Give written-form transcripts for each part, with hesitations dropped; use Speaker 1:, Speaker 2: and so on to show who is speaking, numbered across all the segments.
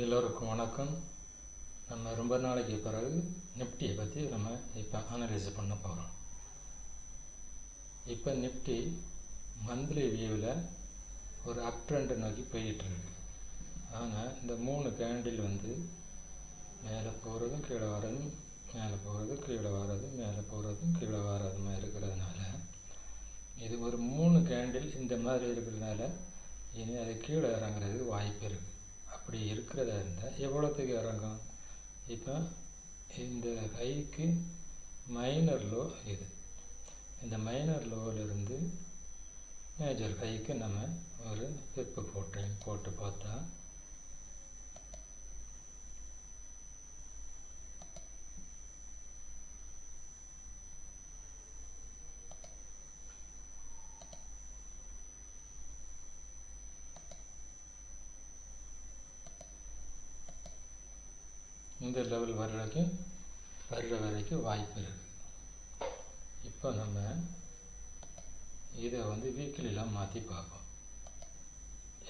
Speaker 1: எல்லோருக்கும் வணக்கம். நம்ம ரொம்ப நாளைக்கு பிறகு நிஃப்டியை பற்றி நம்ம இப்போ அனலைஸ் பண்ண போகிறோம். இப்போ நிஃப்டி மந்த்லி வியூவில் ஒரு அப் ட்ரெண்ட் நோக்கி போயிட்டுருக்கு. ஆனால் இந்த 3 கேண்டில் மேலே போகிறதும் கீழே வர்றதும், மேலே போகிறதும் கீழே வர்றதும், மேலே போகிறதும் கீழே வர்றதுமாக இருக்கிறதுனால, இது ஒரு 3 கேண்டில் இந்த மாதிரி இருக்கிறதுனால இனி அது கீழே இறங்குறதுக்கு வாய்ப்பு இருக்குது. அப்படி இருக்கிறதா இருந்தால் எவ்வளோத்துக்கு இறங்கும்? இப்போ இந்த ஹைக்கு மைனர் லோ இது. இந்த மைனர் லோவிலிருந்து மேஜர் ஹைக்கு நம்ம ஒரு ஸ்டெப்பு போட்டு பார்த்தா இந்த லெவல் வர்ற வரைக்கும் வாய்ப்பு இருக்குது. இப்போ நம்ம இதை வீக்லிலாம் மாற்றி பார்ப்போம்.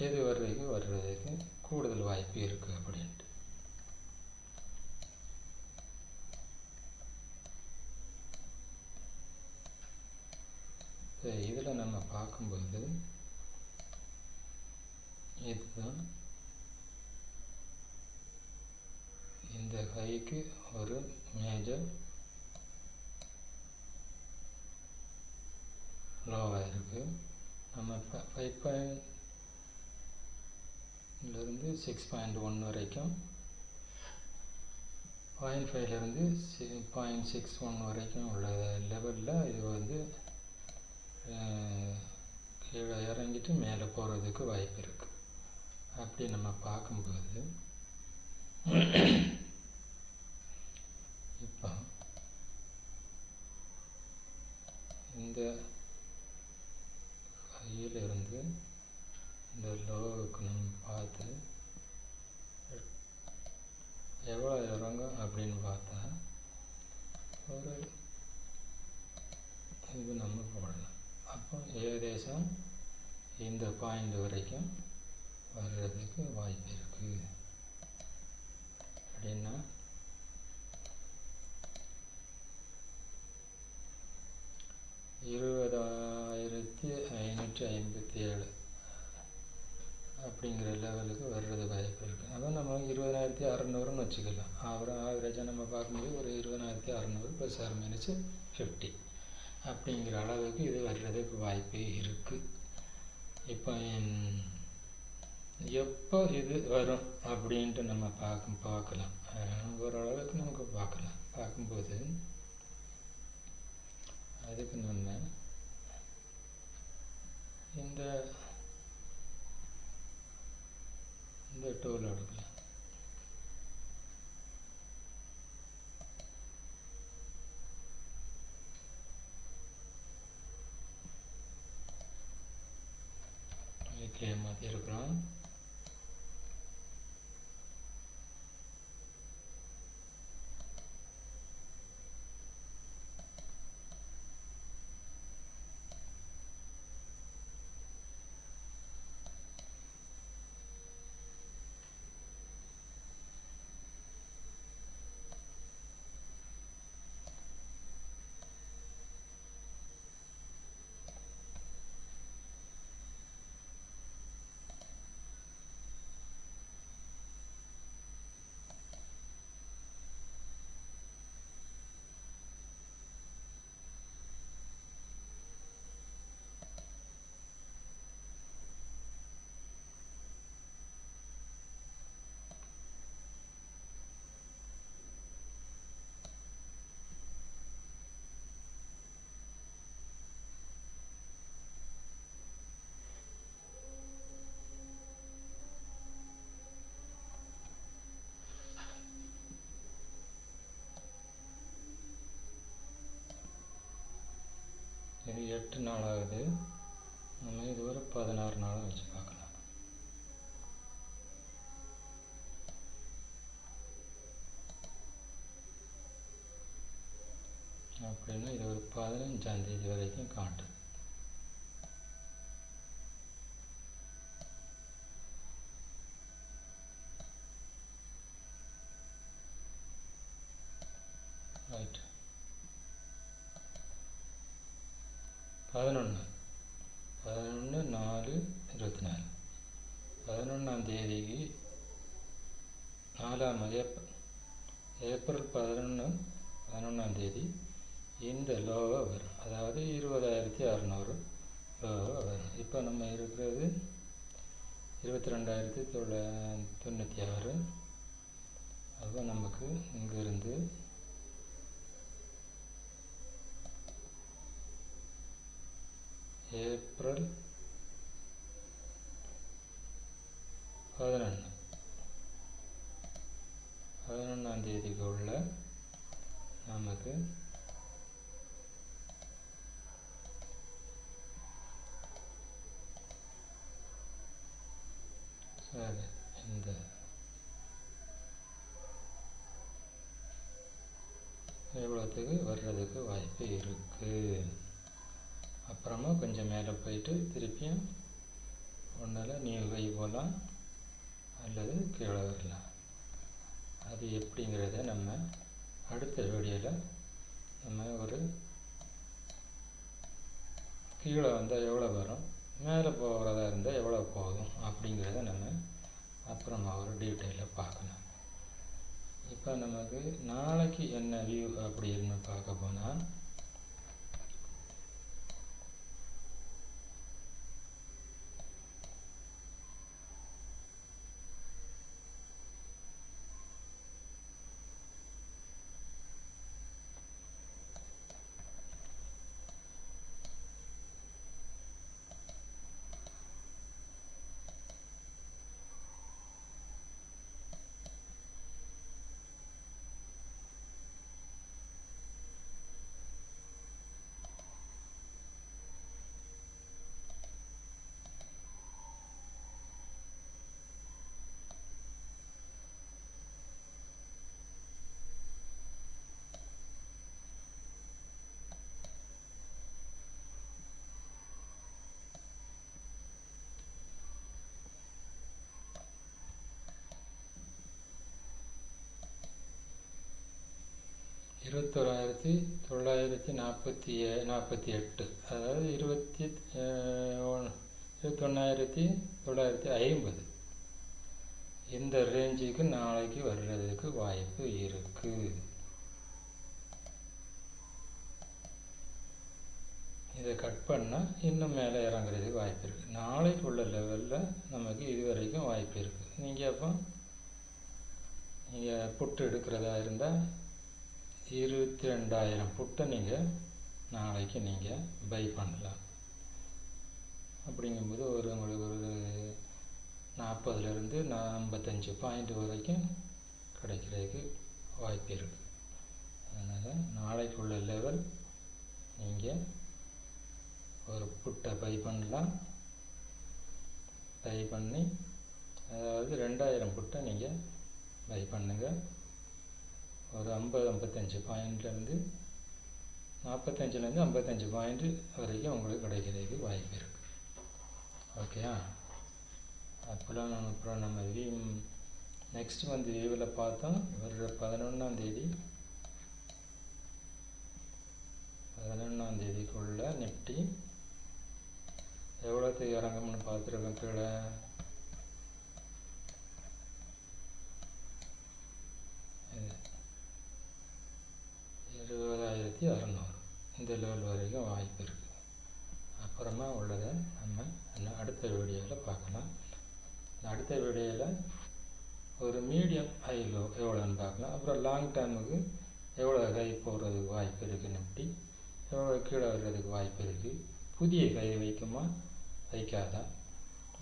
Speaker 1: எது வர்றதுக்கு கூடுதல் வாய்ப்பு இருக்குது அப்படின்ட்டு. இதில் நம்ம பார்க்கும்போது இதுதான் இந்த ஹைக்கு ஒரு மேஜர் லோவாக இருக்குது. நம்ம 5.லேருந்து 6.1 வரைக்கும், 0.5லேருந்து 0.61 வரைக்கும் உள்ள லெவலில் இது கீழே இறங்கிட்டு மேலே போகிறதுக்கு வாய்ப்பு இருக்குது. அப்படி நம்ம பார்க்கும்போது இப்போ இந்த ஹையிலிருந்து இந்த லோவுக்கு நம்ம பார்த்து எவ்வளோ இறங்கும் அப்படின்னு பார்த்தா ஒரு இது நம்ம போடலாம். அப்போ ஏகദേശம் இந்த பாயிண்ட் வரைக்கும் வர்றதுக்கு வாய்ப்பு இருக்குது. அப்படின்னா 20,557 அப்படிங்கிற லெவலுக்கு வர்றது வாய்ப்பு இருக்குது. அதான் நம்ம 20,600ன்னு வச்சுக்கலாம். அப்புறம் ஆவரேஜாக நம்ம பார்க்கும்போது ஒரு 20,600 ப்ளஸ் ஆர் மைனஸ் 50 அப்படிங்கிற அளவுக்கு இது வர்றதுக்கு வாய்ப்பு இருக்குது. இப்போ எப்போ இது வரும் அப்படின்ட்டு நம்ம பார்க்கலாம். ஓரளவுக்கு நமக்கு பார்க்கும்போது அதுக்கு நம்ம இந்த டூல் எடுக்கலாம். வீக்லியை மாற்றி இருக்கிறோம். இது 8 நாள் ஆகுது. நம்ம இது ஒரு 16 நாளாக வச்சு பார்க்கலாம். அப்படின்னா இது ஒரு 15ஆம் தேதி வரைக்கும் காட்டுது. 11ஆம் தேதிக்கு 4ஆம் ஏப்ரல் 11ஆம் தேதி இந்த லோவை வரும், அதாவது 20,600 லோவை வரும். இப்போ நம்ம இருக்கிறது 22,996. அப்போ நமக்கு இங்கிருந்து ஏப்ரல் 11ஆம் தேதிக்குள்ள நமக்கு சரி இந்த எவ்வளோத்துக்கு வர்றதுக்கு வாய்ப்பு இருக்குது. அப்புறமா கொஞ்சம் மேலே போயிட்டு திருப்பியும் ஒன்றால் நியூ ஹை போகலாம் அல்லது கீழே வரலாம். அது எப்படிங்கிறத நம்ம அடுத்த வீடியோவில் நம்ம ஒரு கீழே வந்தால் எவ்வளோ வரும், மேலே போகிறதா இருந்தால் எவ்வளோ போகும் அப்படிங்கிறத நம்ம அப்புறமா ஒரு டீட்டெயிலில் பார்க்கலாம். இப்போ நமக்கு நாளைக்கு என்ன வியூ அப்படின்னு பார்க்க போனால், $21,948, அதாவது 21,950 இந்த ரேஞ்சுக்கு நாளைக்கு வர்றதுக்கு வாய்ப்பு இருக்குது. இதை கட் பண்ணால் இன்னும் மேலே இறங்குறதுக்கு வாய்ப்பு இருக்குது. நாளைக்கு உள்ள லெவலில் நமக்கு இது வரைக்கும் வாய்ப்பு இருக்குது. நீங்கள் அப்போ நீங்கள் புட்டு எடுக்கிறதா இருந்தால் 22,000 புட்டை நீங்கள் நாளைக்கு நீங்கள் பை பண்ணலாம். அப்படிங்கும்போது உங்களுக்கு ஒரு 40லேருந்து 55 பாயிண்ட் வரைக்கும் கிடைக்கிறதுக்கு வாய்ப்பு இருக்குது. அதனால் நாளைக்கு உள்ள லெவல் நீங்கள் ஒரு புட்டை பை பண்ணலாம். பை பண்ணி அதாவது 2,000 புட்டை நீங்கள் பை பண்ணுங்கள். ஒரு 50-55 பாயிண்ட்லேருந்து 45லேருந்து 55 பாயிண்ட் வரைக்கும் உங்களுக்கு கிடைக்கிறதுக்கு வாய்ப்பு இருக்குது. ஓகேயா? அப்புறம் நம்ம நெக்ஸ்ட் மந்த் வியூவில் பார்த்தோம். வர்ற 11ஆம் தேதிக்குள்ள நிஃப்டி எவ்வளோத்துக்கு இறங்கும்னு பார்த்துருக்கோம். கீழே 20,600 இந்த லெவல் வரைக்கும் வாய்ப்பு இருக்குது. அப்புறமா உள்ளதை நம்ம அடுத்த வீடியோவில் பார்க்கலாம். அடுத்த வீடியோவில் ஒரு மீடியம் ஹை லோ எவ்வளோன்னு பார்க்கலாம். அப்புறம் லாங் டேர்முக்கு எவ்வளோ ஹை போடுறதுக்கு வாய்ப்பு இருக்குது, நிஃப்டி எவ்வளோ கீழே வர்றதுக்கு வாய்ப்பு இருக்குது, புதிய கை வைக்குமா வைக்காதா,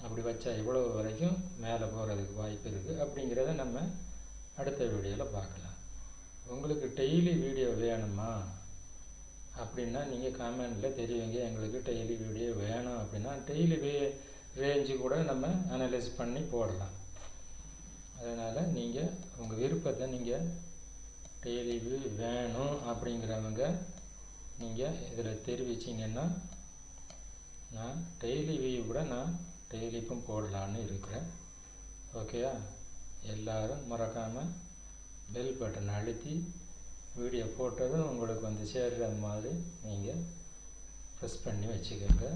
Speaker 1: அப்படி வச்சா எவ்வளோ வரைக்கும் மேலே போகிறதுக்கு வாய்ப்பு இருக்குது அப்படிங்கிறத நம்ம அடுத்த வீடியோவில் பார்க்கலாம். உங்களுக்கு டெய்லி வீடியோ வேணுமா அப்படின்னா நீங்கள் கமெண்டில் தெரிவிங்க. எங்களுக்கு டெய்லி வீடியோ வேணும் அப்படின்னா டெய்லி ரேஞ்சு கூட நம்ம அனலைஸ் பண்ணி போடலாம். அதனால் நீங்கள் உங்கள் விருப்பத்தை நீங்கள் டெய்லி வேணும் அப்படிங்கிறவங்க நீங்கள் இதில் தெரிவிச்சிங்கன்னா நான் டெய்லி வியூ கூட நான் டெய்லிக்கும் போடலான்னு இருக்கிறேன். ஓகேயா? எல்லோரும் மறக்காமல் பெல் பட்டன் அழுத்தி வீடியோ போட்டதும் உங்களுக்கு வந்து சேர்கிற மாதிரி நீங்கள் ப்ரெஸ் பண்ணி வச்சுக்கோங்க.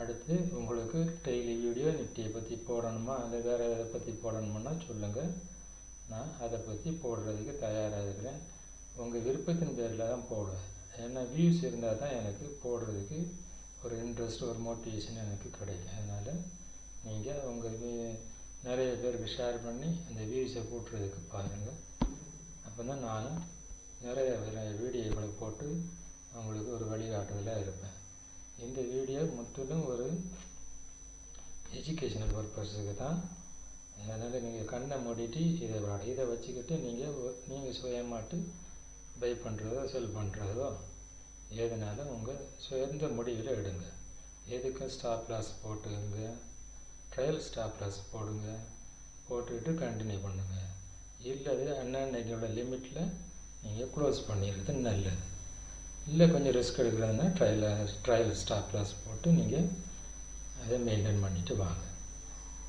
Speaker 1: அடுத்து உங்களுக்கு டெய்லி வீடியோ நிஃப்டியை பற்றி போடணுமா அல்லது வேறு எதை பற்றி போடணுமுன்னா சொல்லுங்கள். நான் அதை பற்றி போடுறதுக்கு தயாராக இருக்கிறேன். உங்கள் விருப்பத்தின் பேரில் தான் போடுவேன். ஏன்னா வியூஸ் இருந்தால் தான் எனக்கு போடுறதுக்கு ஒரு இன்ட்ரெஸ்ட், ஒரு மோட்டிவேஷன் எனக்கு கிடைக்கும். அதனால் நீங்கள் உங்கள் நிறைய பேருக்கு ஷேர் பண்ணி அந்த வியூஸை கூட்டுறதுக்கு பாருங்கள். அப்போ தான் நானும் நிறைய வீடியோக்களை போட்டு அவங்களுக்கு ஒரு வழிகாட்டுதலாக இருப்பேன். இந்த வீடியோ முற்றிலும் ஒரு எஜுகேஷனல் பர்பஸுக்கு தான். அதனால் நீங்கள் கண்ணை மூடிட்டு இதை வச்சுக்கிட்டு நீங்கள் சுயமாட்டு பை பண்ணுறதோ செல் பண்ணுறதோ எதுனாலும் உங்கள் சொந்த முடிவில் எடுங்க. எதுக்கும் ஸ்டாப் லாஸ் போட்டுங்க, ட்ரையல் ஸ்டாப் லாஸ் போட்டுக்கிட்டு கண்டினியூ பண்ணுங்கள். இல்லது அன்னன்னைக்கோட லிமிட்டில் நீங்கள் க்ளோஸ் பண்ணிடுறது நல்லது. இல்லை கொஞ்சம் ரிஸ்க் எடுக்கிறதுனா ட்ரையல் ஸ்டாப் லாஸ் போட்டு நீங்கள் அதை மெயின்டைன் பண்ணிவிட்டு வாங்க.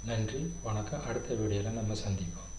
Speaker 1: நன்றி, வணக்கம். அடுத்த வீடியோவில் நம்ம சந்திப்போம்.